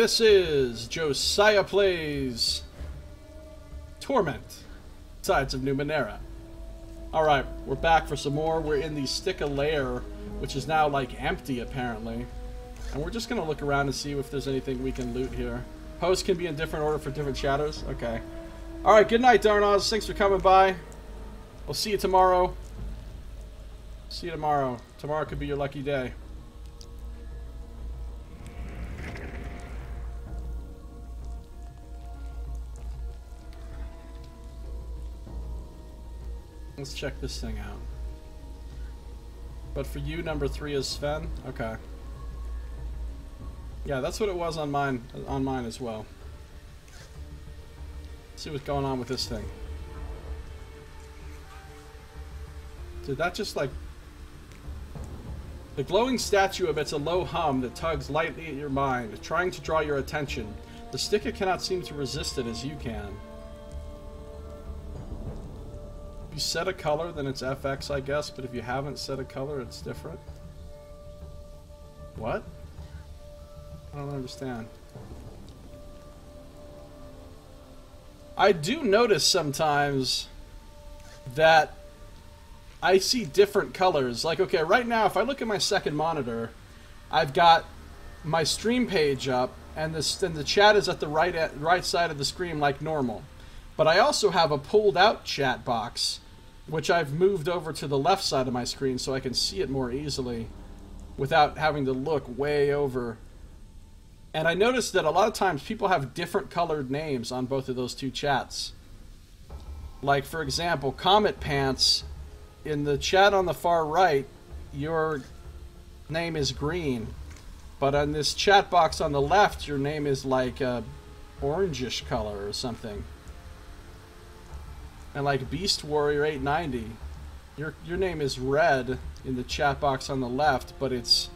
This is Josiah Plays Torment, Sides of Numenera. Alright, we're back for some more. We're in the Stick of Lair, which is now, like, empty, apparently. And we're just gonna look around and see if there's anything we can loot here. Posts can be in different order for different shadows? Okay. Alright, good night, Darnaz. Thanks for coming by. We'll see you tomorrow. See you tomorrow. Tomorrow could be your lucky day. Let's check this thing out. But for you, number 3 is Sven? Okay. Yeah, that's what it was on mine as well. Let's see what's going on with this thing. Did that just like... The glowing statue emits a low hum that tugs lightly at your mind, trying to draw your attention. The sticker cannot seem to resist it as you can. If you set a color, then it's FX, I guess, but if you haven't set a color, it's different. What? I don't understand. I do notice sometimes that I see different colors. Like, okay, right now, if I look at my second monitor, I've got my stream page up, and the chat is at the right side of the screen like normal. But I also have a pulled out chat box, which I've moved over to the left side of my screen so I can see it more easily without having to look way over. And I noticed that a lot of times people have different colored names on both of those two chats. Like, for example, Comet Pants, in the chat on the far right, your name is green. But on this chat box on the left, your name is like a orangish color or something. And like Beast Warrior 890, your name is red in the chat box on the left, but it's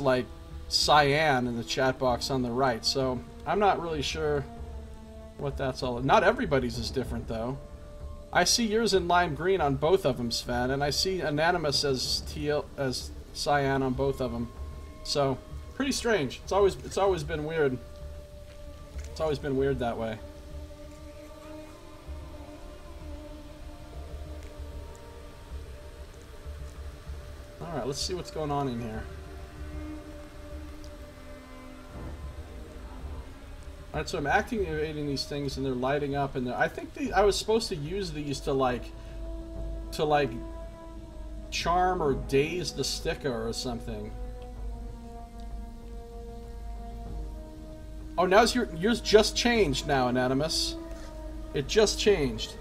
like cyan in the chat box on the right. So I'm not really sure what that's all. Not everybody's is different though. I see yours in lime green on both of them, Sven, and I see Anonymous as cyan on both of them. So pretty strange. It's always been weird. It's always been weird that way. Alright, let's see what's going on in here. Alright, so I'm activating these things and they're lighting up, and I think I was supposed to use these to like charm or daze the sticker or something. Oh, now yours just changed now, Anonymous. It just changed.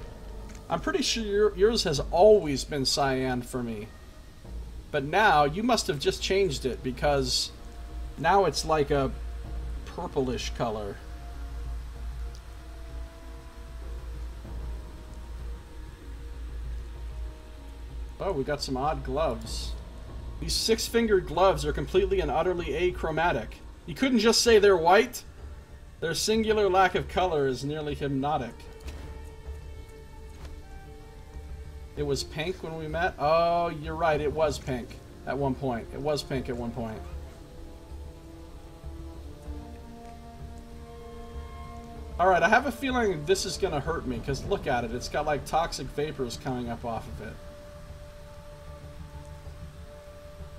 I'm pretty sure yours has always been cyan for me. But now, you must have just changed it, because now it's like a purplish color. Oh, we got some odd gloves. These 6-fingered gloves are completely and utterly achromatic. You couldn't just say they're white? Their singular lack of color is nearly hypnotic. It was pink when we met? Oh, you're right, it was pink at one point. It was pink at one point. Alright, I have a feeling this is gonna hurt me, because look at it. It's got like toxic vapors coming up off of it.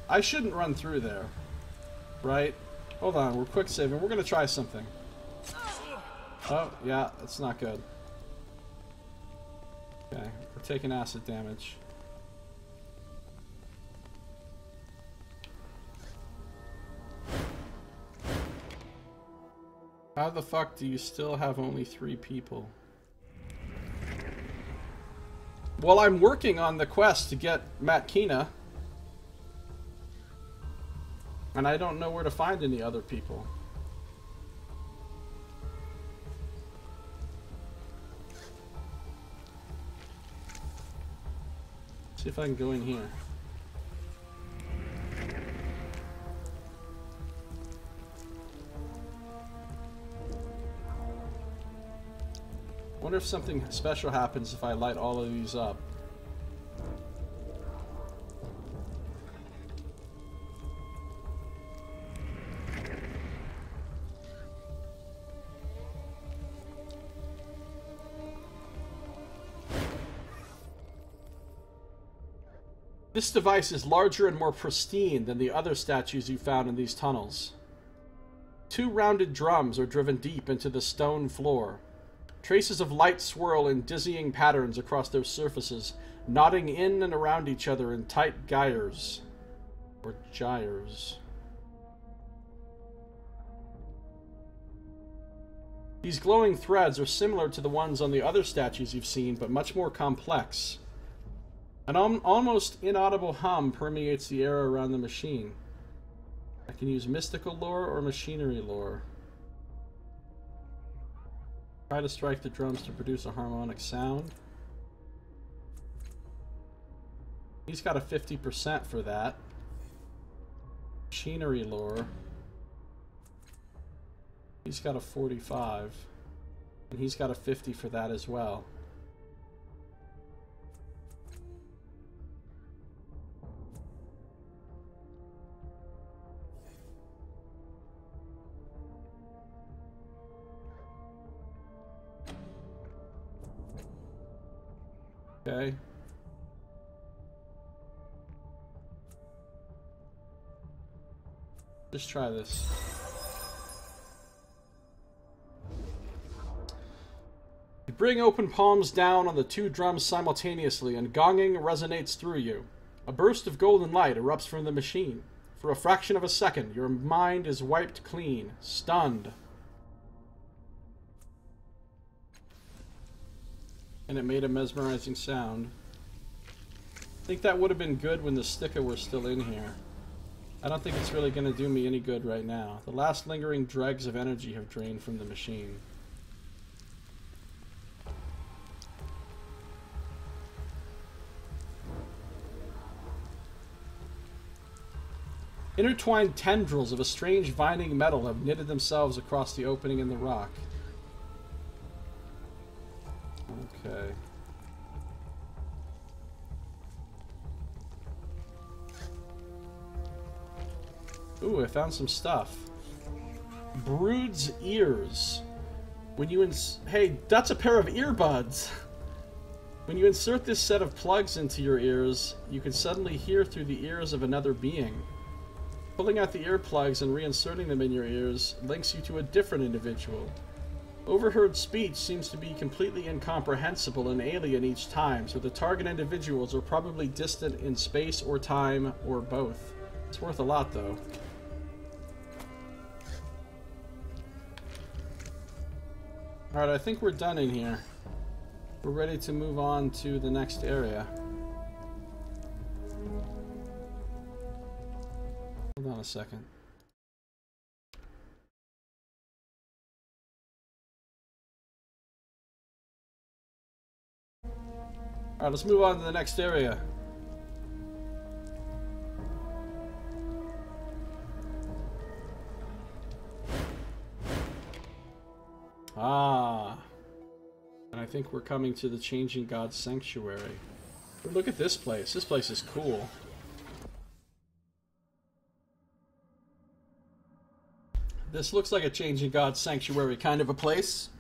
I shouldn't run through there. Right? Hold on, we're quick saving. We're gonna try something. Oh, yeah, that's not good. Okay, we're taking acid damage. How the fuck do you still have only 3 people? Well, I'm working on the quest to get Matkina. And I don't know where to find any other people. See if I can go in here. Wonder if something special happens if I light all of these up. This device is larger and more pristine than the other statues you found in these tunnels. 2 rounded drums are driven deep into the stone floor. Traces of light swirl in dizzying patterns across their surfaces, knotting in and around each other in tight gyres. Or gyres. These glowing threads are similar to the ones on the other statues you've seen, but much more complex. An almost inaudible hum permeates the air around the machine. I can use mystical lore or machinery lore. Try to strike the drums to produce a harmonic sound. He's got a 50% for that. Machinery lore. He's got a 45. And he's got a 50 for that as well. Okay. Just try this. You bring open palms down on the 2 drums simultaneously, and gonging resonates through you. A burst of golden light erupts from the machine. For a fraction of a second, your mind is wiped clean, stunned. And it made a mesmerizing sound. I think that would have been good when the sticker were still in here. I don't think it's really going to do me any good right now. The last lingering dregs of energy have drained from the machine. Intertwined tendrils of a strange vining metal have knitted themselves across the opening in the rock. Okay. Ooh, I found some stuff. Brood's ears. When you hey, that's a pair of earbuds! When you insert this set of plugs into your ears, you can suddenly hear through the ears of another being. Pulling out the earplugs and reinserting them in your ears links you to a different individual. Overheard speech seems to be completely incomprehensible and alien each time, so the target individuals are probably distant in space or time, or both. It's worth a lot, though. Alright, I think we're done in here. We're ready to move on to the next area. Hold on a second. Alright, let's move on to the next area. Ah. And I think we're coming to the Changing God's Sanctuary. But look at this place. This place is cool. This looks like a Changing God's Sanctuary kind of a place.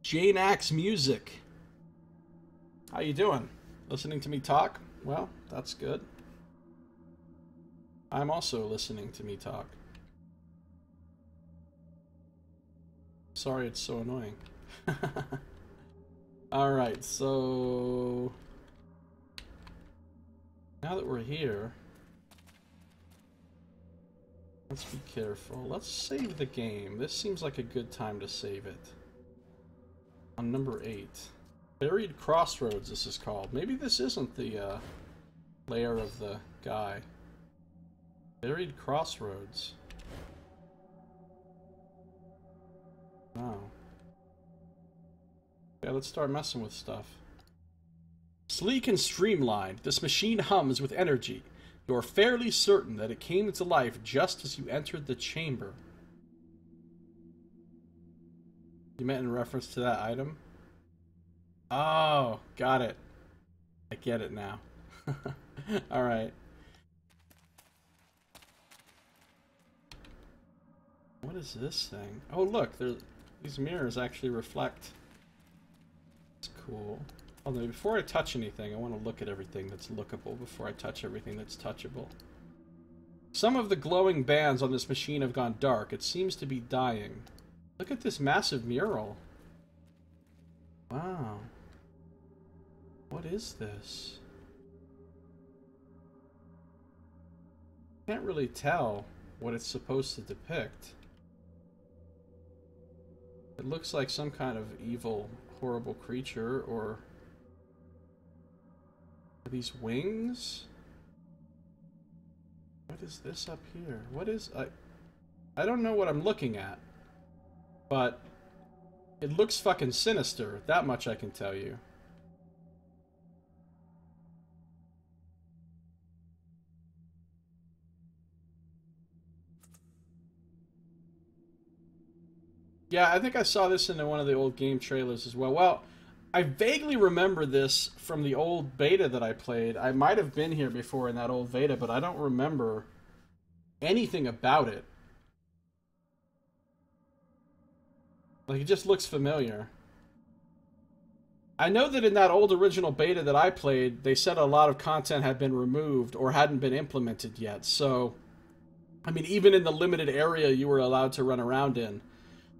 Jane Axe Music. How you doing? Listening to me talk? Well, that's good. I'm also listening to me talk. Sorry it's so annoying. Alright, so... now that we're here... let's be careful. Let's save the game. This seems like a good time to save it. On number 8. Buried Crossroads, this is called. Maybe this isn't the lair of the guy. Buried Crossroads. Oh. Yeah, let's start messing with stuff. Sleek and streamlined, this machine hums with energy. You're fairly certain that it came to life just as you entered the chamber. You meant in reference to that item? Oh, got it. I get it now. Alright. What is this thing? Oh, look, these mirrors actually reflect. It's cool. Although before I touch anything, I want to look at everything that's lookable before I touch everything that's touchable. Some of the glowing bands on this machine have gone dark. It seems to be dying. Look at this massive mural. Wow. What is this? Can't really tell what it's supposed to depict. It looks like some kind of evil, horrible creature, or... Are these wings? What is this up here? What is... I don't know what I'm looking at. But... It looks fucking sinister. That much I can tell you. Yeah, I think I saw this in one of the old game trailers as well. Well, I vaguely remember this from the old beta that I played. I might have been here before in that old beta, but I don't remember anything about it. Like, it just looks familiar. I know that in that old original beta that I played, they said a lot of content had been removed or hadn't been implemented yet. So, I mean, even in the limited area you were allowed to run around in,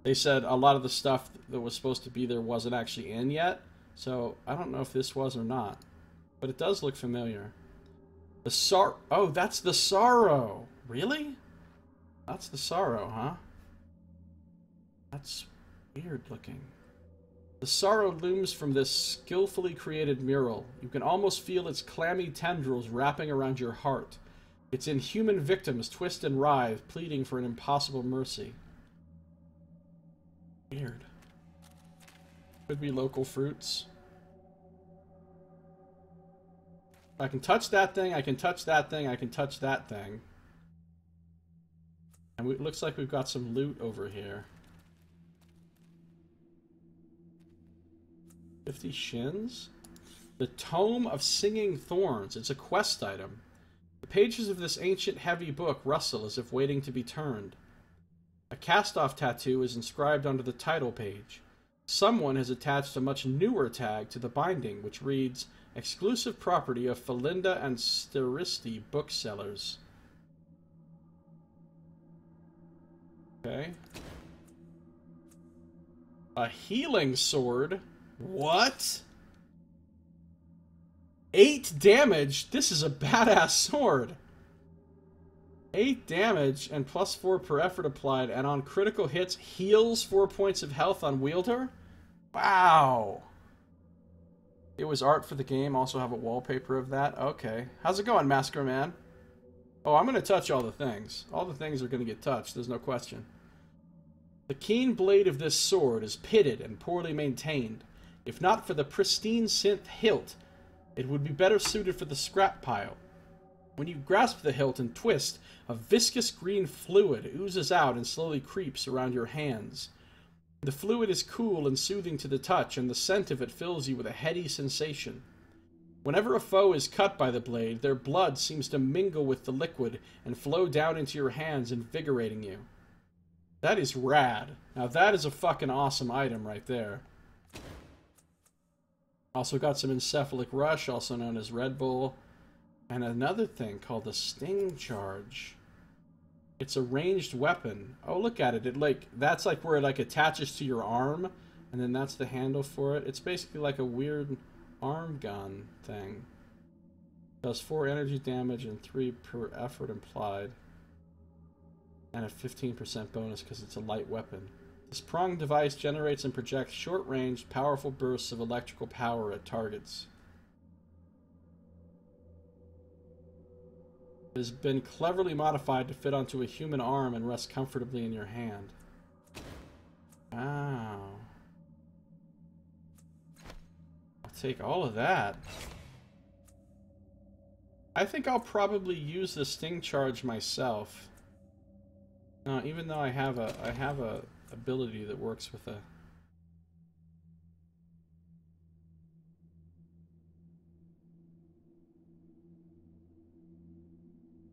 they said a lot of the stuff that was supposed to be there wasn't actually in yet. So, I don't know if this was or not. But it does look familiar. Oh, that's the Sorrow. Really? That's the Sorrow, huh? That's weird looking. The Sorrow looms from this skillfully created mural. You can almost feel its clammy tendrils wrapping around your heart. Its inhuman victims twist and writhe, pleading for an impossible mercy. Weird. Could be local fruits. I can touch that thing, I can touch that thing, I can touch that thing. And it looks like we've got some loot over here. 50 shins? The Tome of Singing Thorns. It's a quest item. The pages of this ancient heavy book rustle as if waiting to be turned. A cast-off tattoo is inscribed onto the title page. Someone has attached a much newer tag to the binding, which reads, "Exclusive property of Felinda and Steristi booksellers." Okay. A healing sword? What? 8 damage? This is a badass sword. 8 damage and +4 per effort applied, and on critical hits heals 4 points of health on wielder? Wow. It was art for the game. Also have a wallpaper of that. Okay. How's it going, Masker Man? Oh, I'm going to touch all the things. All the things are going to get touched. There's no question. The keen blade of this sword is pitted and poorly maintained. If not for the pristine synth hilt, it would be better suited for the scrap pile. When you grasp the hilt and twist, a viscous green fluid oozes out and slowly creeps around your hands. The fluid is cool and soothing to the touch, and the scent of it fills you with a heady sensation. Whenever a foe is cut by the blade, their blood seems to mingle with the liquid and flow down into your hands, invigorating you. That is rad. Now that is a fucking awesome item right there. Also got some Encephalic Rush, also known as Red Bull. And another thing called the Sting Charge. It's a ranged weapon. Oh, look at it. That's like where it attaches to your arm, and then that's the handle for it. It's basically like a weird arm gun thing. Does 4 energy damage and 3 per effort implied. And a 15% bonus because it's a light weapon. This pronged device generates and projects short-range, powerful bursts of electrical power at targets. It has been cleverly modified to fit onto a human arm and rest comfortably in your hand. Wow. I'll take all of that. I think I'll probably use the Sting Charge myself. Even though I have a ability that works with a...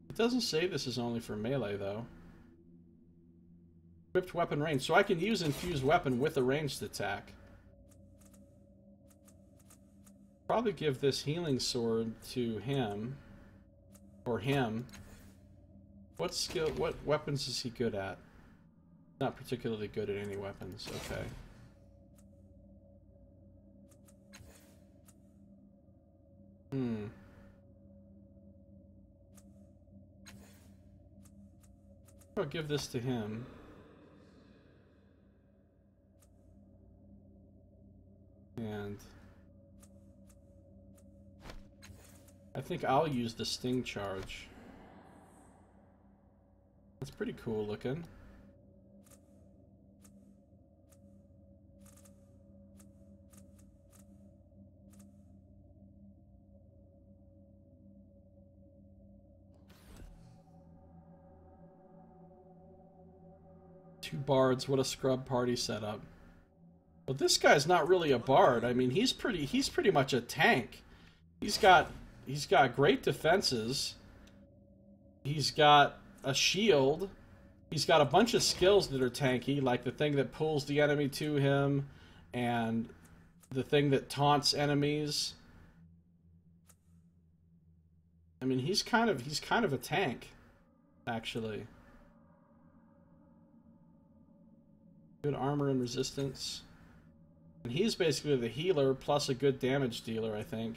It doesn't say this is only for melee, though. Equipped weapon range. So I can use infused weapon with a ranged attack. Probably give this healing sword to him. Or him. What skill, what weapons is he good at? Not particularly good at any weapons. Okay. I'll give this to him. And I think I'll use the sting charge. That's pretty cool looking. Two bards, what a scrub party setup. Well, this guy's not really a bard. I mean, he's pretty much a tank. He's got great defenses. He's got a shield. He's got a bunch of skills that are tanky, like the thing that pulls the enemy to him and the thing that taunts enemies. I mean, he's kind of a tank, actually. Good armor and resistance. And he's basically the healer plus a good damage dealer, I think.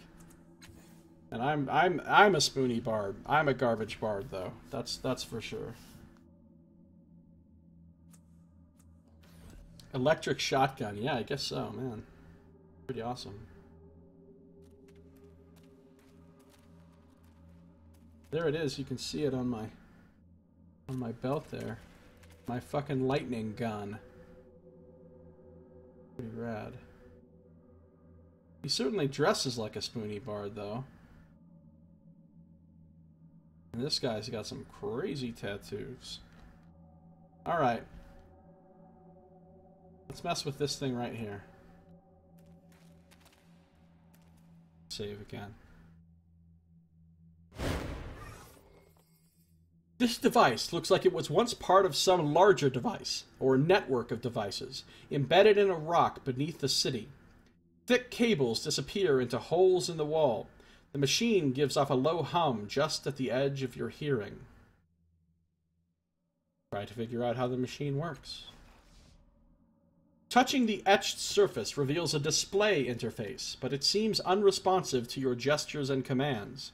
And I'm a spoony bard. I'm a garbage bard though. That's for sure. Electric shotgun. Yeah, I guess so, man. Pretty awesome. There it is. You can see it on my belt there. My fucking lightning gun. Pretty rad. He certainly dresses like a spoony bard, though. And this guy's got some crazy tattoos. Alright. Let's mess with this thing right here. Save again. This device looks like it was once part of some larger device, or a network of devices, embedded in a rock beneath the city. Thick cables disappear into holes in the wall. The machine gives off a low hum just at the edge of your hearing. Try to figure out how the machine works. Touching the etched surface reveals a display interface, but it seems unresponsive to your gestures and commands.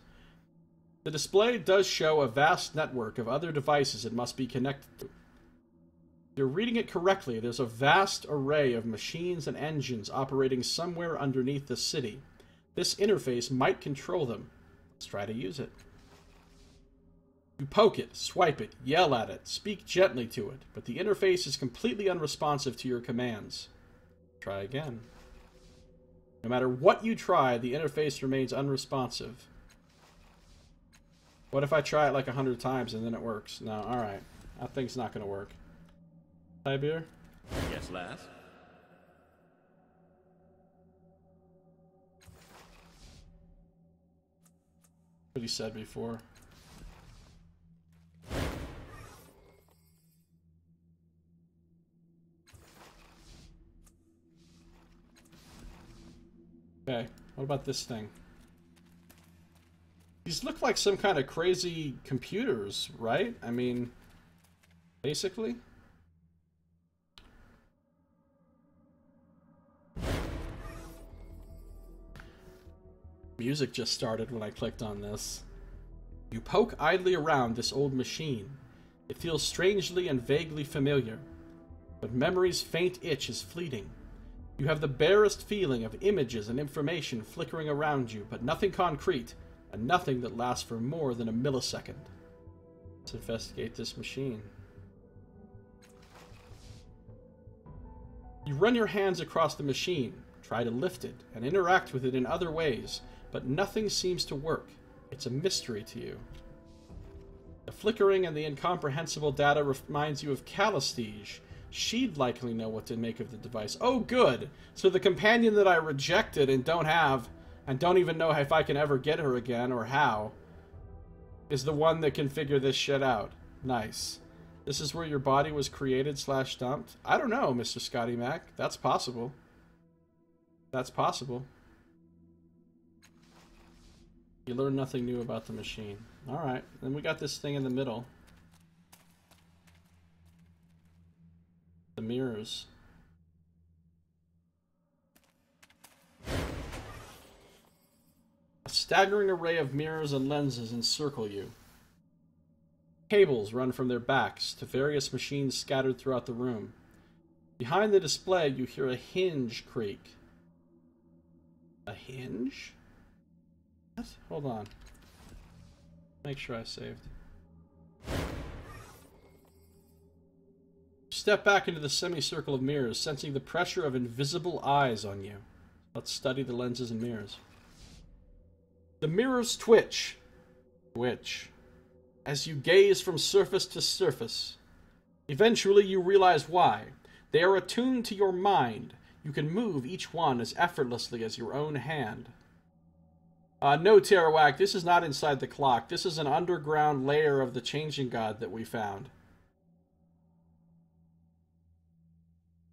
The display does show a vast network of other devices it must be connected to. If you're reading it correctly, there's a vast array of machines and engines operating somewhere underneath the city. This interface might control them. Let's try to use it. You poke it, swipe it, yell at it, speak gently to it, but the interface is completely unresponsive to your commands. Try again. No matter what you try, the interface remains unresponsive. What if I try it like 100 times and then it works? No, alright. That thing's not going to work. Beer? Yes, lass? What he said before. Okay, what about this thing? These look like some kind of crazy computers, right? I mean, basically. Music just started when I clicked on this. You poke idly around this old machine. It feels strangely and vaguely familiar, but memory's faint itch is fleeting. You have the barest feeling of images and information flickering around you, but nothing concrete, and nothing that lasts for more than a millisecond. Let's investigate this machine. You run your hands across the machine, try to lift it, and interact with it in other ways, but nothing seems to work. It's a mystery to you. The flickering and the incomprehensible data reminds you of Callistige. She'd likely know what to make of the device. Oh, good! So the companion that I rejected and don't have, and don't even know if I can ever get her again, or how, is the one that can figure this shit out. Nice. This is where your body was created / dumped? I don't know, Mr. Scotty Mac. That's possible. That's possible. You learn nothing new about the machine. Alright, then we got this thing in the middle. The mirrors. A staggering array of mirrors and lenses encircle you. Cables run from their backs to various machines scattered throughout the room. Behind the display, you hear a hinge creak. A hinge? What? Hold on. Make sure I saved. Step back into the semicircle of mirrors, sensing the pressure of invisible eyes on you. Let's study the lenses and mirrors. The mirrors twitch. As you gaze from surface to surface. Eventually you realize why. They are attuned to your mind. You can move each one as effortlessly as your own hand. No, Tarawak, this is not inside the clock. This is an underground layer of the Changing God that we found.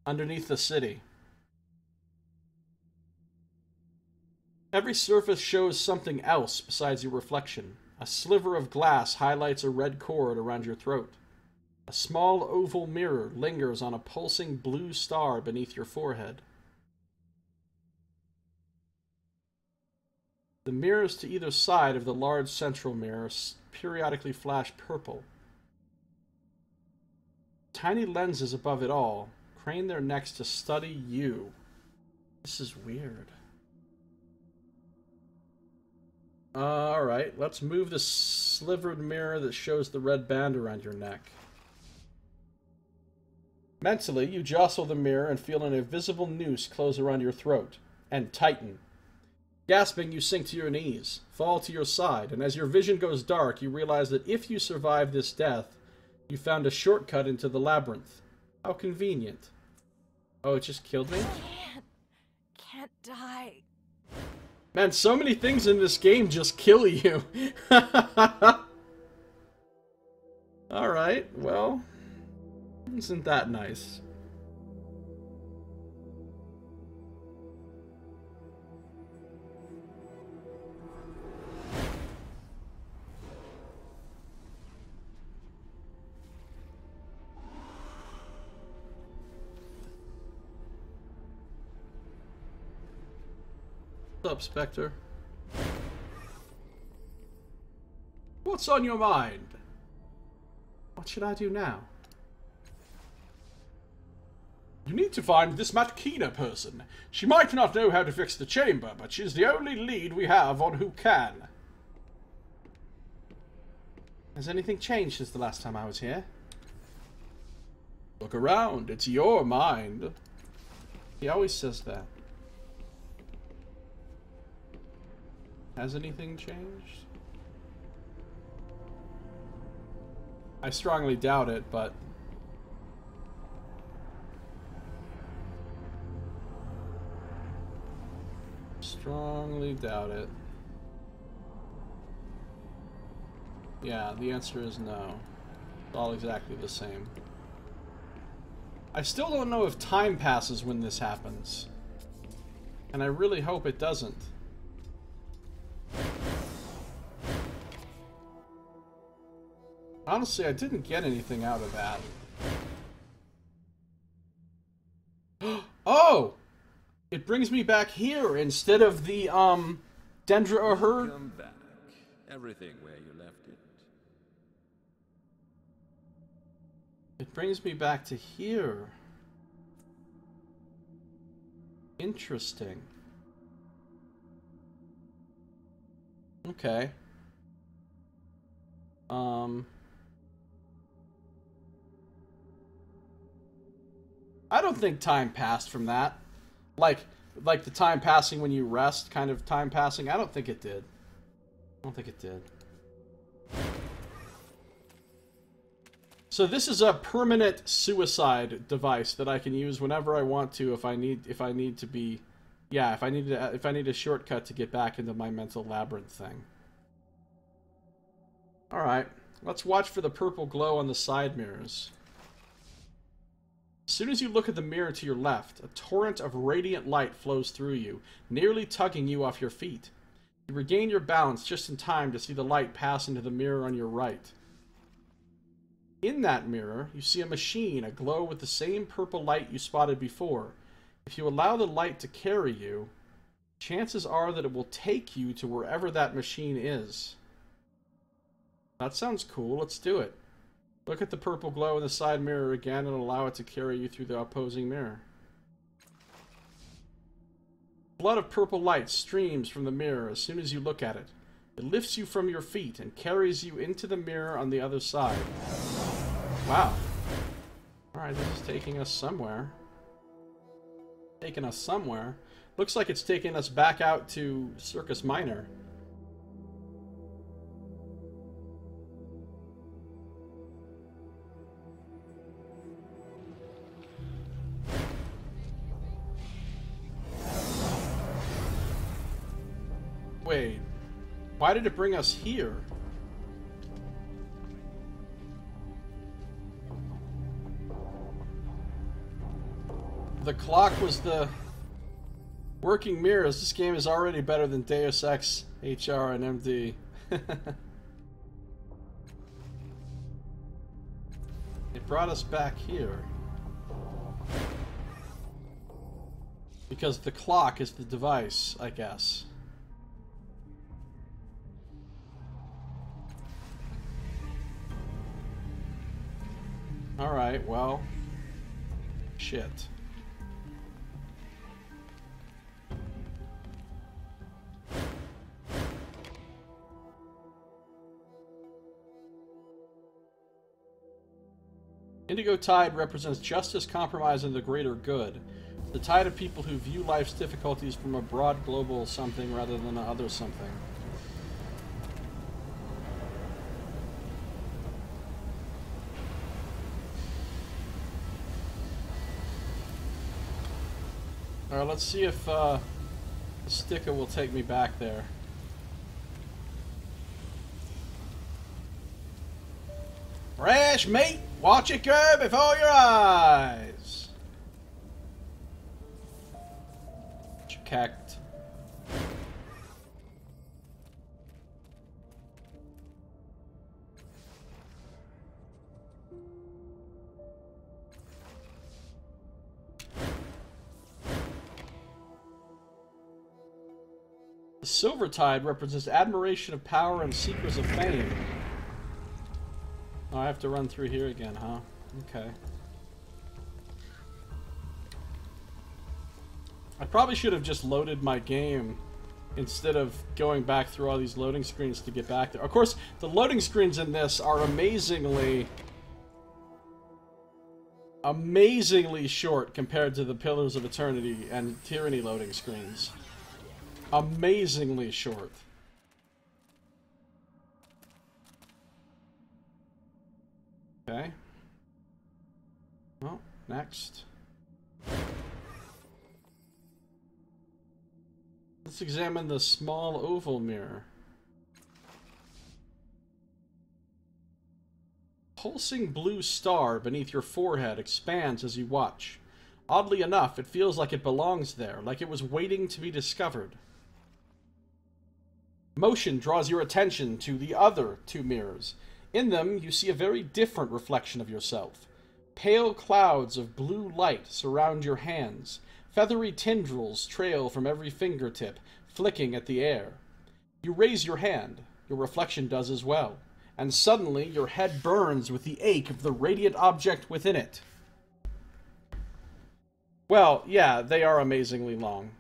Underneath the city. Every surface shows something else besides your reflection. A sliver of glass highlights a red cord around your throat. A small oval mirror lingers on a pulsing blue star beneath your forehead. The mirrors to either side of the large central mirror periodically flash purple. Tiny lenses above it all crane their necks to study you. This is weird. Alright, let's move the slivered mirror that shows the red band around your neck. Mentally, you jostle the mirror and feel an invisible noose close around your throat, and tighten. Gasping, you sink to your knees, fall to your side, and as your vision goes dark, you realize that if you survive this death, you found a shortcut into the labyrinth. How convenient. Oh, it just killed me? Can't die. Man, so many things in this game just kill you. Alright, well, isn't that nice? What's up, Spectre? What's on your mind? What should I do now? You need to find this Matkina person. She might not know how to fix the chamber, but she's the only lead we have on who can. Has anything changed since the last time I was here? Look around, it's your mind. He always says that. Has anything changed? I strongly doubt it, but... strongly doubt it. Yeah, the answer is no. It's all exactly the same. I still don't know if time passes when this happens. And I really hope it doesn't. Honestly, I didn't get anything out of that. Oh! It brings me back here instead of the, Dendra or her. Come back. Everything where you left it. It brings me back to here. Interesting. Okay. I don't think time passed from that. Like the time passing when you rest, kind of time passing. I don't think it did. I don't think it did. So this is a permanent suicide device that I can use whenever I want to if I need to be, yeah, if I need a shortcut to get back into my mental labyrinth thing. All right, let's watch for the purple glow on the side mirrors. As soon as you look at the mirror to your left, a torrent of radiant light flows through you, nearly tugging you off your feet. You regain your balance just in time to see the light pass into the mirror on your right. In that mirror, you see a machine aglow with the same purple light you spotted before. If you allow the light to carry you, chances are that it will take you to wherever that machine is. That sounds cool. Let's do it. Look at the purple glow in the side mirror again and allow it to carry you through the opposing mirror. Flood of purple light streams from the mirror as soon as you look at it. It lifts you from your feet and carries you into the mirror on the other side. Wow. Alright, this is taking us somewhere. Taking us somewhere. Looks like it's taking us back out to Circus Minor. Wait, why did it bring us here? The clock was the working mirrors. This game is already better than Deus Ex, HR, and MD. It brought us back here. Because the clock is the device, I guess. Alright, well... shit. Indigo Tide represents justice, compromise, and the greater good. The tide of people who view life's difficulties from a broad global something rather than a other something. Alright, let's see if the sticker will take me back there. Fresh meat! Watch it go before your eyes! Checked. The Silver Tide represents admiration of power and seekers of fame. Oh, I have to run through here again, huh? Okay. I probably should have just loaded my game instead of going back through all these loading screens to get back there. Of course, the loading screens in this are amazingly short compared to the Pillars of Eternity and Tyranny loading screens. Amazingly short. Okay. Well, next. Let's examine the small oval mirror. Pulsing blue star beneath your forehead expands as you watch. Oddly enough, it feels like it belongs there, like it was waiting to be discovered. Motion draws your attention to the other two mirrors. In them, you see a very different reflection of yourself. Pale clouds of blue light surround your hands. Feathery tendrils trail from every fingertip, flicking at the air. You raise your hand. Your reflection does as well. And suddenly, your head burns with the ache of the radiant object within it. Well, yeah, they are amazingly long.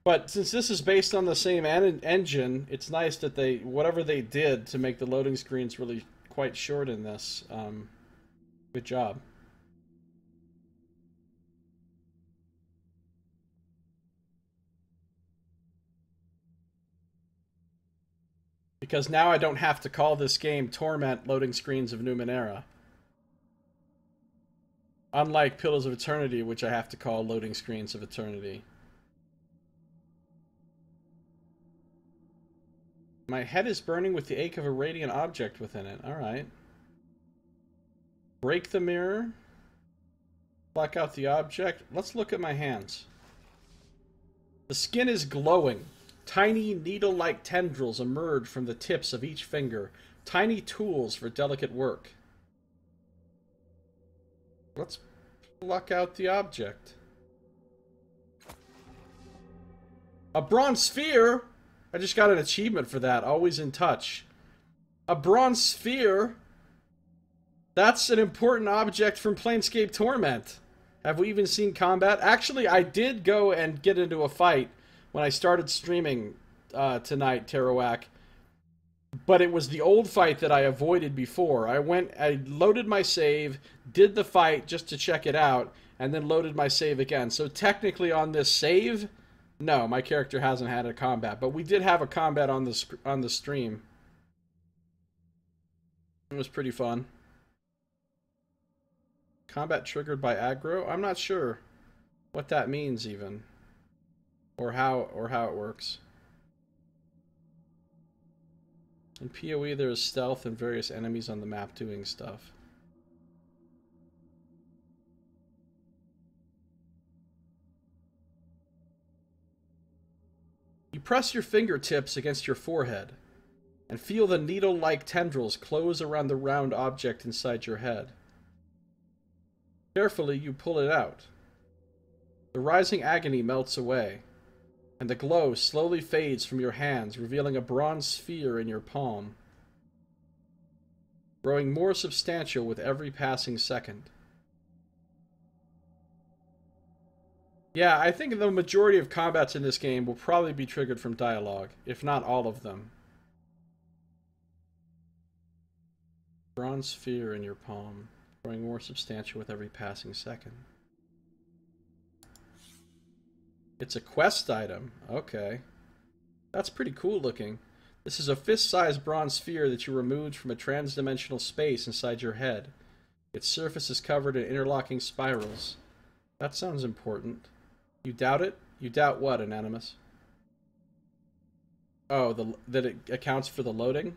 But since this is based on the same engine, it's nice that they, whatever they did to make the loading screens really quite short in this. Good job. Because now I don't have to call this game Torment Loading Screens of Numenera. Unlike Pillars of Eternity, which I have to call Loading Screens of Eternity. My head is burning with the ache of a radiant object within it. Alright. Break the mirror. Black out the object. Let's look at my hands. The skin is glowing. Tiny needle-like tendrils emerge from the tips of each finger. Tiny tools for delicate work. Let's pluck out the object. A bronze sphere? I just got an achievement for that. Always in touch. A bronze sphere? That's an important object from Planescape Torment. Have we even seen combat? Actually, I did go and get into a fight when I started streaming tonight, Terawak. But it was the old fight that I avoided before. I loaded my save, did the fight just to check it out, and then loaded my save again. So technically on this save, no, my character hasn't had a combat. But we did have a combat on the stream. It was pretty fun. Combat triggered by aggro? I'm not sure what that means even. Or how it works. In PoE there is stealth and various enemies on the map doing stuff. You press your fingertips against your forehead and feel the needle-like tendrils close around the round object inside your head. Carefully, you pull it out. The rising agony melts away, and the glow slowly fades from your hands, revealing a bronze sphere in your palm, growing more substantial with every passing second. Yeah, I think the majority of combats in this game will probably be triggered from dialogue, if not all of them. Bronze sphere in your palm, growing more substantial with every passing second. It's a quest item. Okay. That's pretty cool looking. This is a fist-sized bronze sphere that you removed from a trans-dimensional space inside your head. Its surface is covered in interlocking spirals. That sounds important. You doubt it? You doubt what, Anonymous? Oh, that it accounts for the loading?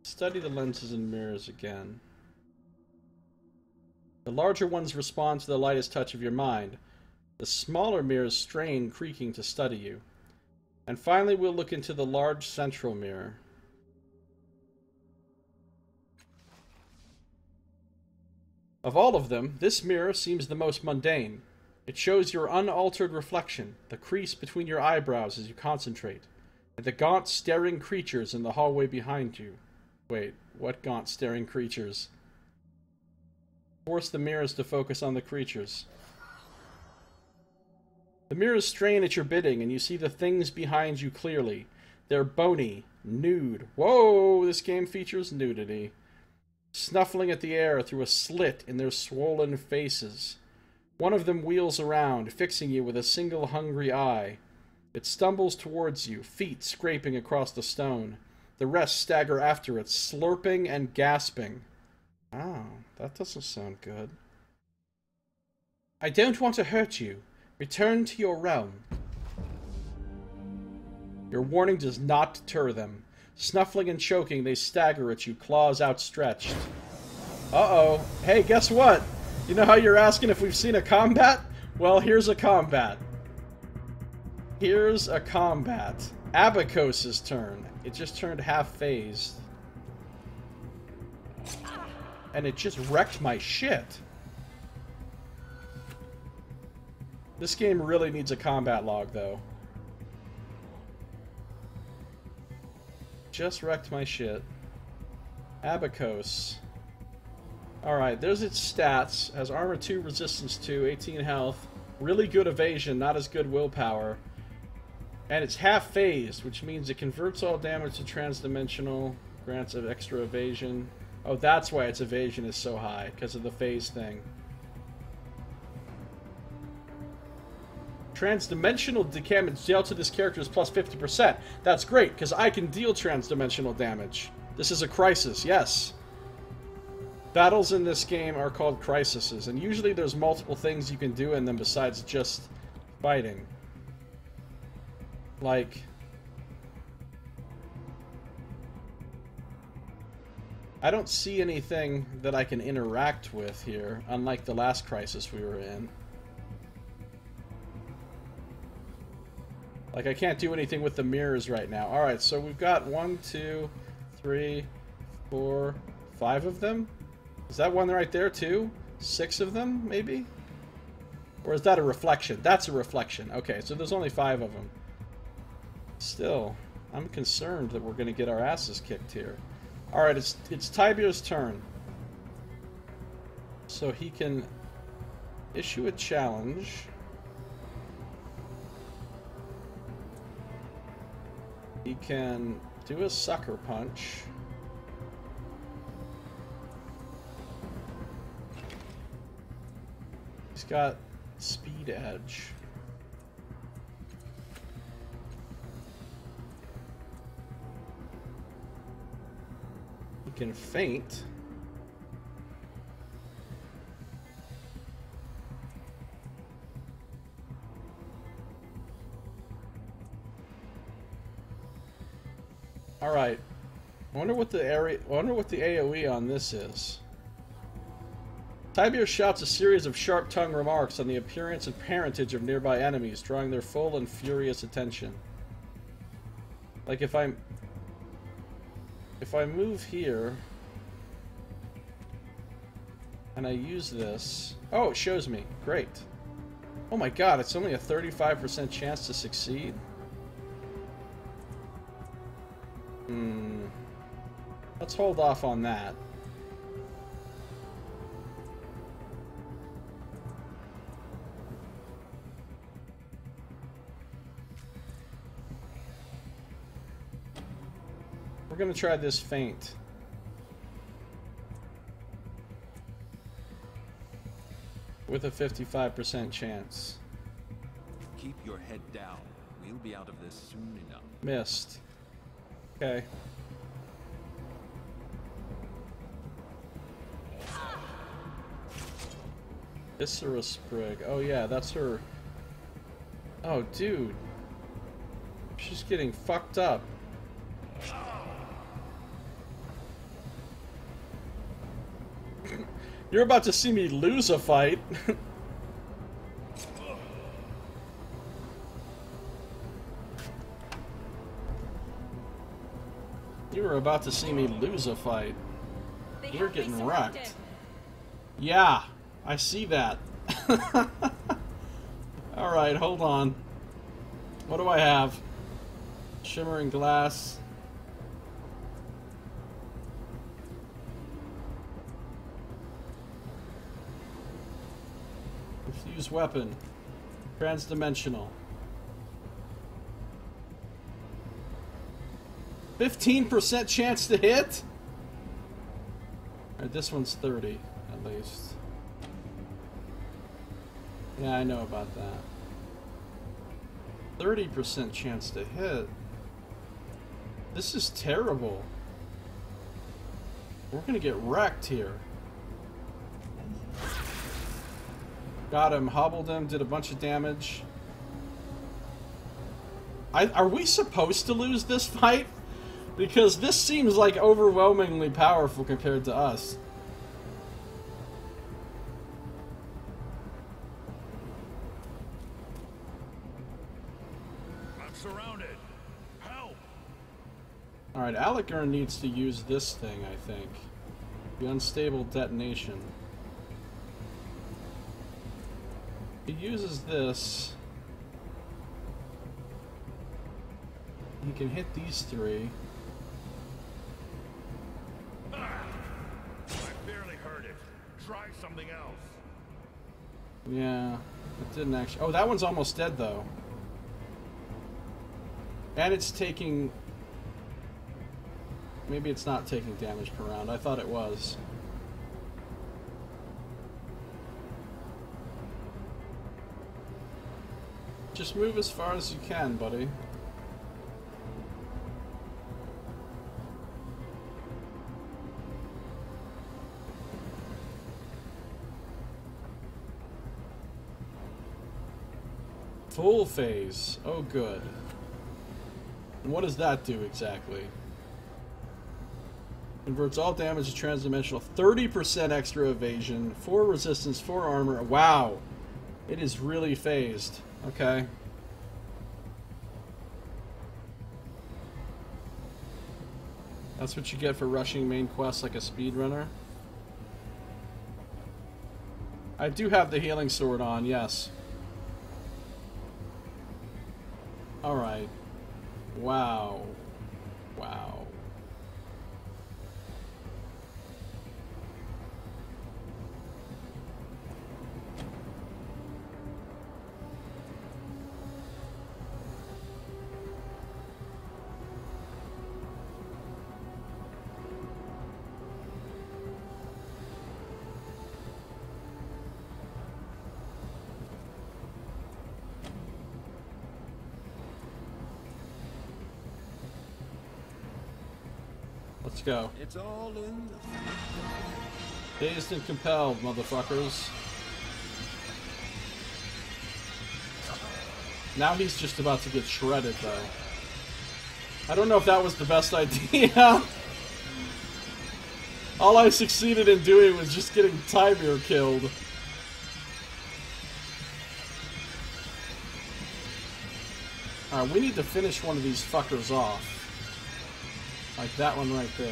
Study the lenses and mirrors again. The larger ones respond to the lightest touch of your mind. The smaller mirrors strain, creaking to study you. And finally, we'll look into the large central mirror. Of all of them, this mirror seems the most mundane. It shows your unaltered reflection, the crease between your eyebrows as you concentrate, and the gaunt, staring creatures in the hallway behind you. Wait, what gaunt, staring creatures? Force the mirrors to focus on the creatures. The mirrors strain at your bidding, and you see the things behind you clearly. They're bony, nude. Whoa, this game features nudity. Snuffling at the air through a slit in their swollen faces. One of them wheels around, fixing you with a single hungry eye. It stumbles towards you, feet scraping across the stone. The rest stagger after it, slurping and gasping. Oh, that doesn't sound good. I don't want to hurt you. Return to your realm. Your warning does not deter them. Snuffling and choking, they stagger at you, claws outstretched. Uh-oh. Hey, guess what? You know how you're asking if we've seen a combat? Well, here's a combat. Here's a combat. Abacos's turn. It just turned half-phased. And it just wrecked my shit. This game really needs a combat log, though. Just wrecked my shit. Abacos. Alright, there's its stats. Has armor 2, resistance 2, 18 health. Really good evasion, not as good willpower. And it's half-phased, which means it converts all damage to transdimensional, grants of extra evasion. Oh, that's why its evasion is so high, because of the phase thing. Transdimensional damage dealt to this character is plus 50%. That's great, because I can deal transdimensional damage. This is a crisis, yes. Battles in this game are called crises, and usually there's multiple things you can do in them besides just fighting. Like... I don't see anything that I can interact with here, unlike the last crisis we were in. Like, I can't do anything with the mirrors right now. Alright, so we've got 1, 2, 3, 4, 5 of them? Is that one right there, too? 6 of them, maybe? Or is that a reflection? That's a reflection. Okay, so there's only 5 of them. Still, I'm concerned that we're going to get our asses kicked here. Alright, it's Tibier's turn. So he can issue a challenge. He can do a sucker punch. He's got speed edge. He can feint. Alright. I wonder what the AoE on this is. Tibier shouts a series of sharp-tongued remarks on the appearance and parentage of nearby enemies, drawing their full and furious attention. Like if I move here and I use this, oh, it shows me. Great. Oh my god, it's only a 35% chance to succeed. Let's hold off on that. We're gonna try this feint. With a 55% chance. Keep your head down. We'll be out of this soon enough. Missed. Okay. Viscera Sprig. Oh yeah, that's her. Oh dude. She's getting fucked up. You're about to see me lose a fight. You were about to see me lose a fight. You're getting wrecked. Yeah, I see that. Alright, hold on. What do I have? Shimmering glass. Fused weapon. Transdimensional. 15% chance to hit? Alright, this one's 30, at least. Yeah, I know about that. 30% chance to hit? This is terrible. We're gonna get wrecked here. Got him, hobbled him, did a bunch of damage. Are we supposed to lose this fight? Because this seems like overwhelmingly powerful compared to us. I'm surrounded. Help! Alright, Alakern needs to use this thing, I think. The unstable detonation. He uses this. He can hit these 3. I barely heard it. Try something else. Yeah, it didn't actually. Oh, that one's almost dead though. And it's taking. Maybe it's not taking damage per round. I thought it was. Just move as far as you can, buddy. Full phase. Oh, good. And what does that do exactly? Converts all damage to transdimensional. 30% extra evasion. 4 resistance, 4 armor. Wow. It is really phased. Okay. That's what you get for rushing main quests like a speedrunner. I do have the healing sword on, yes. Alright. Wow. Wow. Let's go. It's all in the... Dazed and compelled, motherfuckers. Now he's just about to get shredded, though. I don't know if that was the best idea. All I succeeded in doing was just getting Tymir killed. Alright, we need to finish one of these fuckers off. Like that one right there.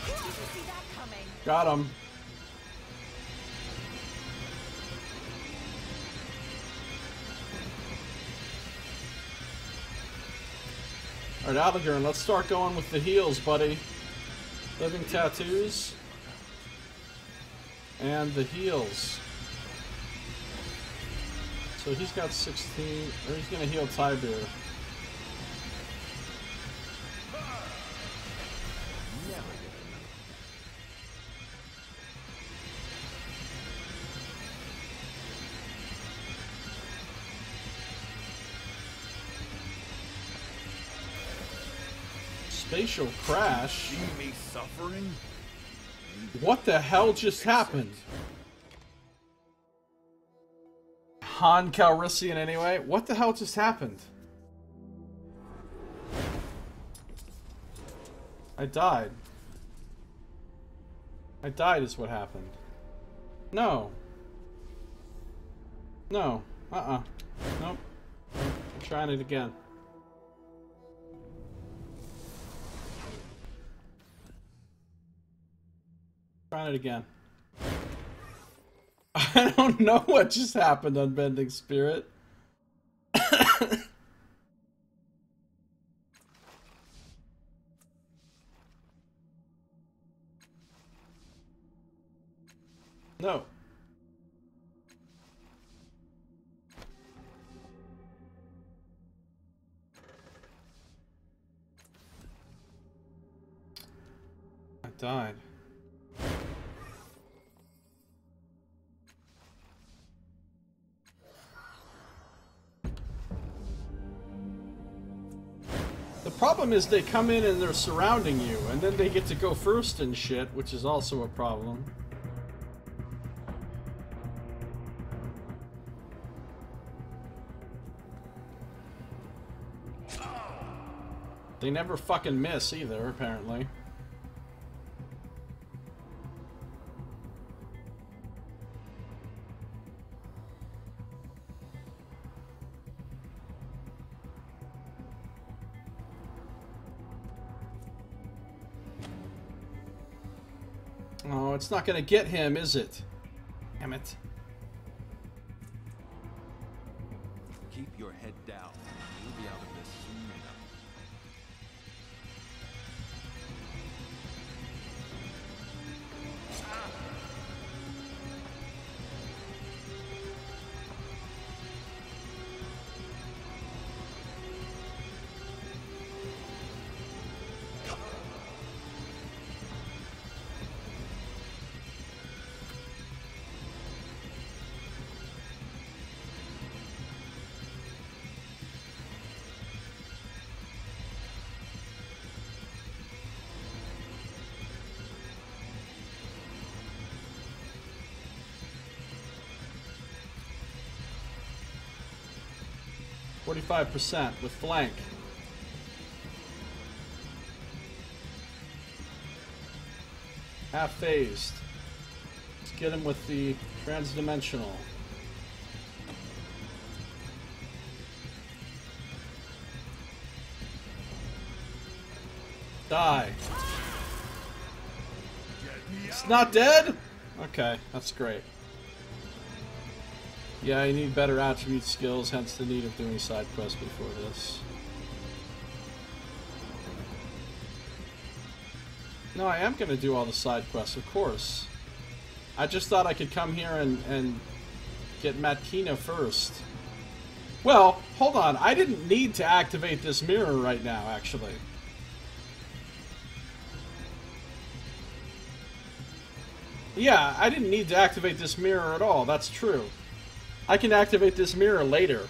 Didn't see that coming. Got him. Alright, Allegern, let's start going with the heals, buddy. Living tattoos. And the heals. So he's got 16, or he's gonna heal Tybir. Spatial crash? See me suffering? What the hell just happened? Han Calrissian anyway? What the hell just happened? I died. I died is what happened. No. No. Nope. I'm trying it again. Trying it again. I don't know what just happened, Unbending Spirit. No. I died. The problem is they come in and they're surrounding you, and then they get to go first and shit, which is also a problem. They never fucking miss either, apparently. Oh, it's not gonna get him, is it? Damn it. Keep your head down. You'll be out of this soon enough. .45% with flank. Half phased. Let's get him with the transdimensional. Die. It's not dead? Okay, that's great. Yeah, you need better attribute skills, hence the need of doing side quests before this. No, I am going to do all the side quests, of course. I just thought I could come here and get Matkina first. Well, hold on. I didn't need to activate this mirror right now, actually. Yeah, I didn't need to activate this mirror at all. That's true. I can activate this mirror later.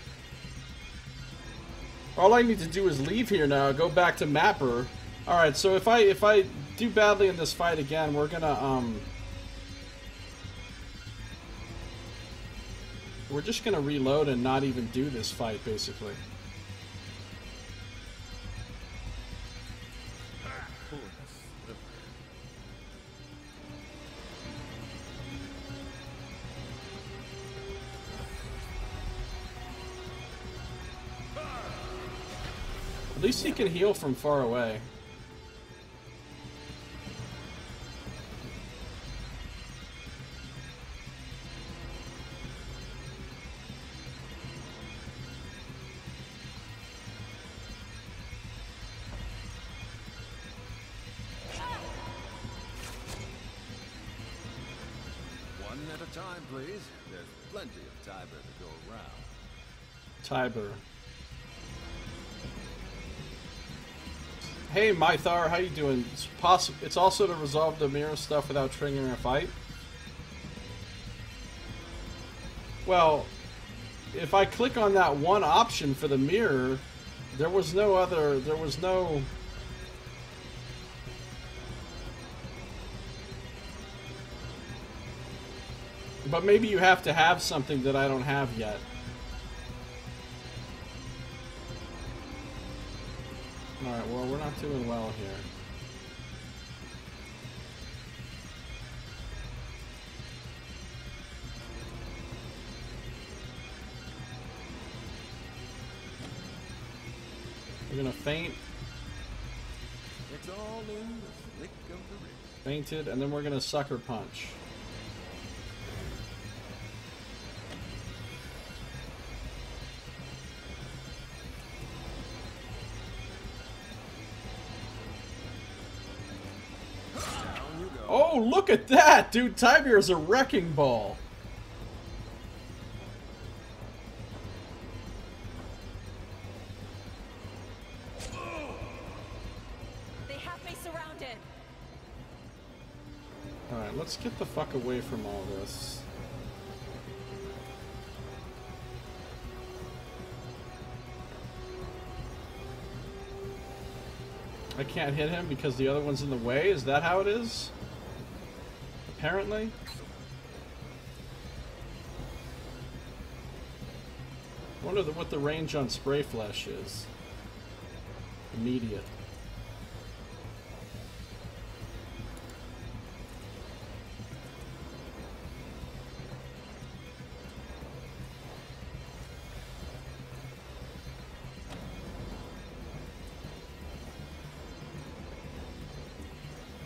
All I need to do is leave here now, go back to Mapper. Alright, so if I do badly in this fight again, we're gonna, we're just gonna reload and not even do this fight, basically. At least he can heal from far away. One at a time, please. There's plenty of Tiber to go around. Tiber. Hey Mythar, how you doing? It's also to resolve the mirror stuff without triggering a fight. Well, if I click on that one option for the mirror, there was no other, But maybe you have to have something that I don't have yet. Alright, well, we're not doing well here. We're gonna faint. It's all in the flick of the wrist. Fainted, and then we're gonna sucker punch. Oh, look at that! Dude, Tiber is a wrecking ball. They have me surrounded. Alright, let's get the fuck away from all this. I can't hit him because the other one's in the way? Is that how it is? Apparently. I wonder what the range on Spray Flesh is. Immediate.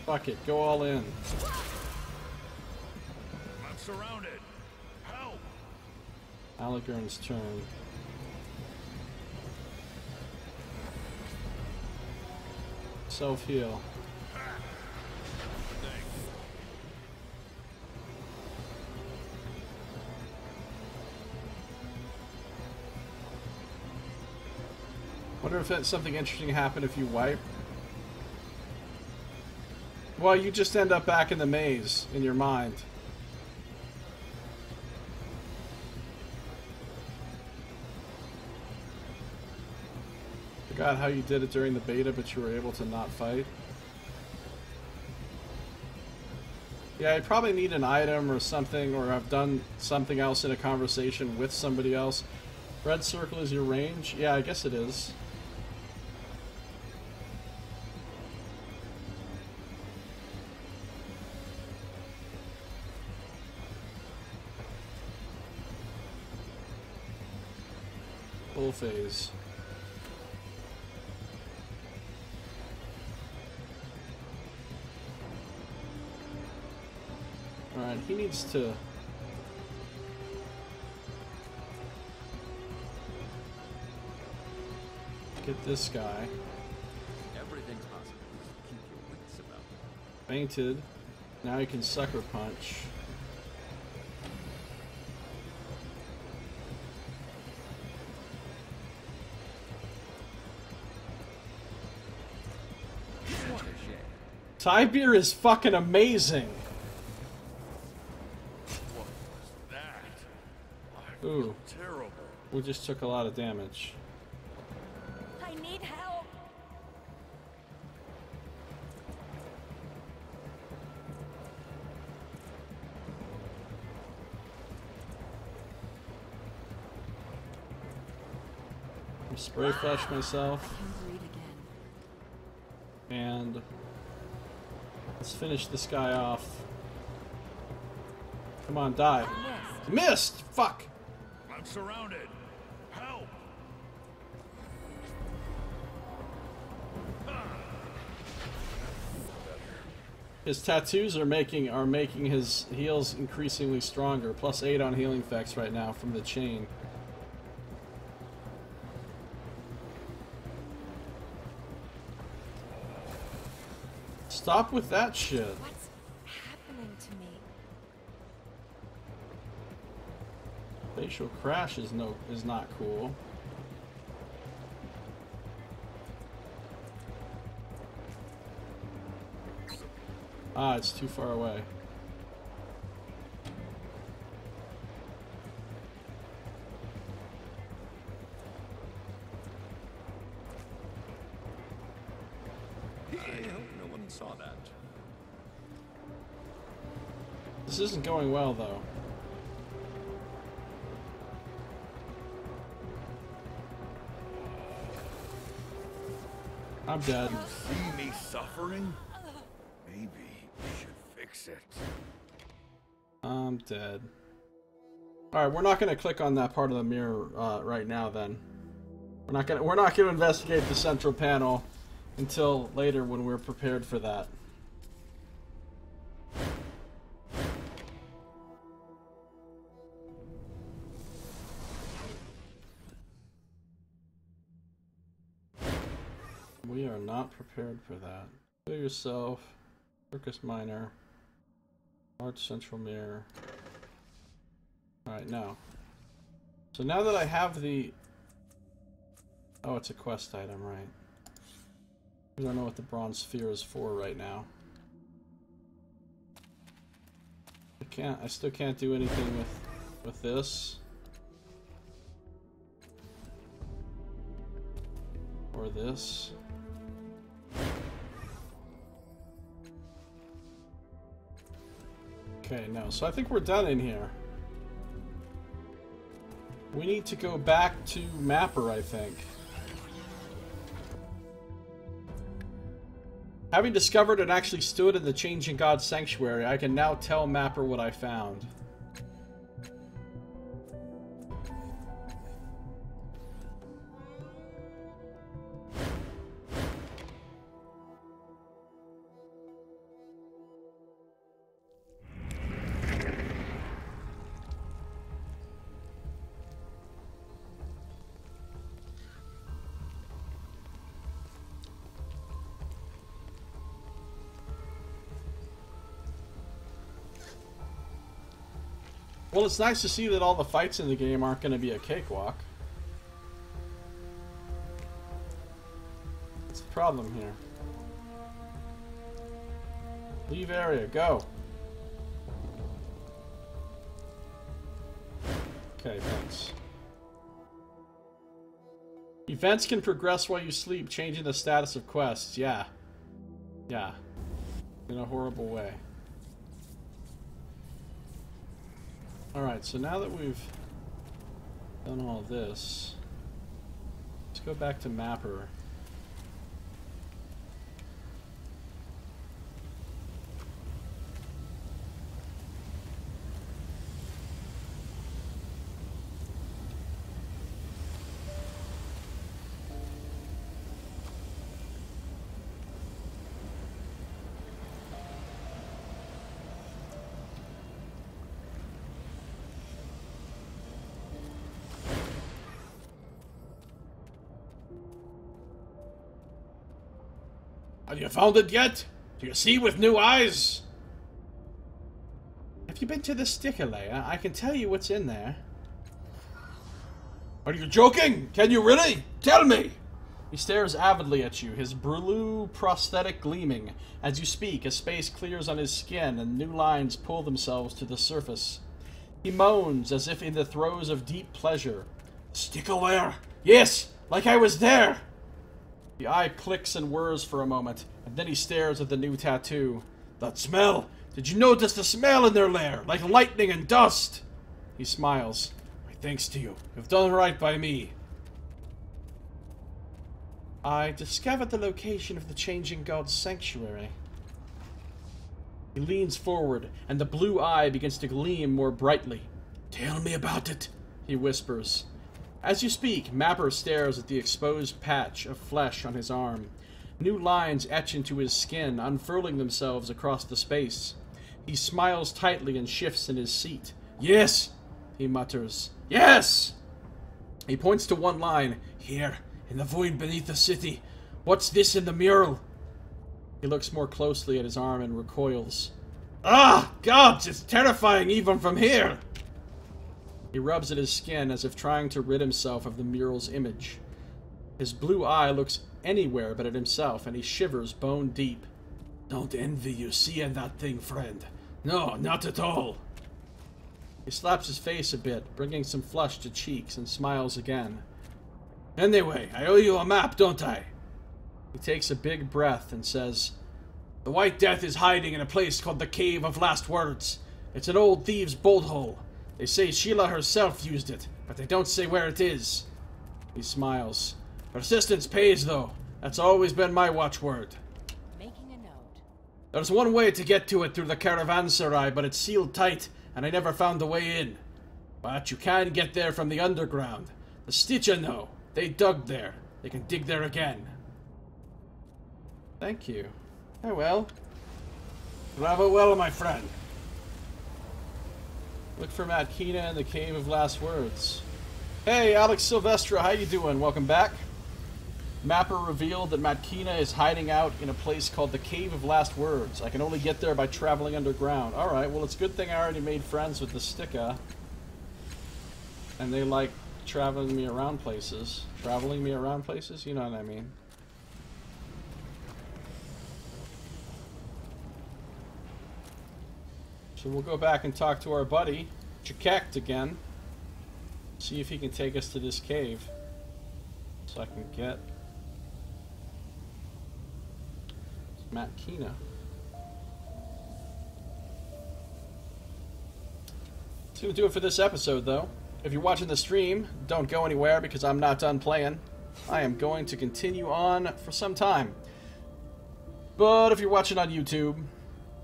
Fuck it, go all in. I'm surrounded. Help! Aligern's turn. Self-heal. Wonder if something interesting happened if you wipe. Well, you just end up back in the maze in your mind. Forgot how you did it during the beta, but you were able to not fight. Yeah, I probably need an item or something, or I've done something else in a conversation with somebody else. Red circle is your range? Yeah, I guess it is. full phase. Alright, he needs to... get this guy. Everything's possible. Keep your wits about you. Fainted. Now he can sucker punch. What a shame. Tybeer is fucking amazing. What was that? I feel Ooh, terrible. we just took a lot of damage. I need help. I'm spray flash myself. I can breathe again. And let's finish this guy off. Come on, die. Missed! Fuck! I'm surrounded. Help! His tattoos are making his heals increasingly stronger. +8 on healing effects right now from the chain. Stop with that shit. What's happening to me? Facial crash is not cool. Ah, it's too far away. I hope no one saw that. This isn't going well, though. I'm dead. See me suffering? Maybe you should fix it. I'm dead. Alright, we're not gonna click on that part of the mirror right now then. We're not gonna investigate the central panel until later when we're prepared for that. We are not prepared for that. Kill yourself. Circus Minor. Large central mirror. Alright, now. So now that I have the... Oh, it's a quest item, right. I don't know what the bronze sphere is for right now. I still can't do anything with this. Or this. Okay, no. So I think we're done in here. We need to go back to Mapper, I think. Having discovered and actually stood in the Changing God Sanctuary, I can now tell Mapper what I found. Well, it's nice to see that all the fights in the game aren't going to be a cakewalk. What's the problem here? Leave area, go! Okay, thanks. Events can progress while you sleep, changing the status of quests. Yeah. Yeah. In a horrible way. Alright, so now that we've done all this, let's go back to Mapper. Have you found it yet? Do you see with new eyes? Have you been to the sticker layer? I can tell you what's in there. Are you joking? Can you really? Tell me! He stares avidly at you, his blue prosthetic gleaming. As you speak, a space clears on his skin and new lines pull themselves to the surface. He moans as if in the throes of deep pleasure. Sticker layer? Yes, like I was there! The eye clicks and whirs for a moment, and then he stares at the new tattoo. That smell! Did you notice the smell in their lair? Like lightning and dust! He smiles. My thanks to you. You've done right by me. I discovered the location of the Changing God's sanctuary. He leans forward, and the blue eye begins to gleam more brightly. Tell me about it, he whispers. As you speak, Mapper stares at the exposed patch of flesh on his arm. New lines etch into his skin, unfurling themselves across the space. He smiles tightly and shifts in his seat. Yes, he mutters. Yes! He points to one line. Here, in the void beneath the city. What's this in the mural? He looks more closely at his arm and recoils. Ah, gods, it's terrifying even from here! He rubs at his skin as if trying to rid himself of the mural's image. His blue eye looks anywhere but at himself, and he shivers bone deep. Don't envy you seeing that thing, friend. No, not at all. He slaps his face a bit, bringing some flush to cheeks, and smiles again. Anyway, I owe you a map, don't I? He takes a big breath and says, The White Death is hiding in a place called the Cave of Last Words. It's an old thieves' bolt hole. They say Sheila herself used it, but they don't say where it is. He smiles. Persistence pays, though. That's always been my watchword. Making a note. There's one way to get to it through the caravanserai, but it's sealed tight, and I never found the way in. But you can get there from the underground. The Stitcha know. They dug there. They can dig there again. Thank you. Oh well. Bravo well, my friend. Look for Matt Kina in the Cave of Last Words. Hey, Alex Silvestra, how you doing? Welcome back. Mapper revealed that Matt Kina is hiding out in a place called the Cave of Last Words. I can only get there by traveling underground. Alright, well it's a good thing I already made friends with the Sticka. And they like traveling me around places. Traveling me around places? You know what I mean. So we'll go back and talk to our buddy, Chakekt, again. See if he can take us to this cave. So I can get Matt Kina. That's going to do it for this episode, though. If you're watching the stream, don't go anywhere because I'm not done playing. I am going to continue on for some time. But if you're watching on YouTube,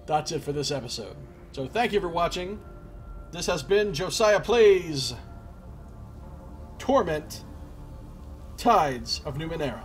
that's it for this episode. So thank you for watching. This has been Josiah Plays Torment, Tides of Numenera.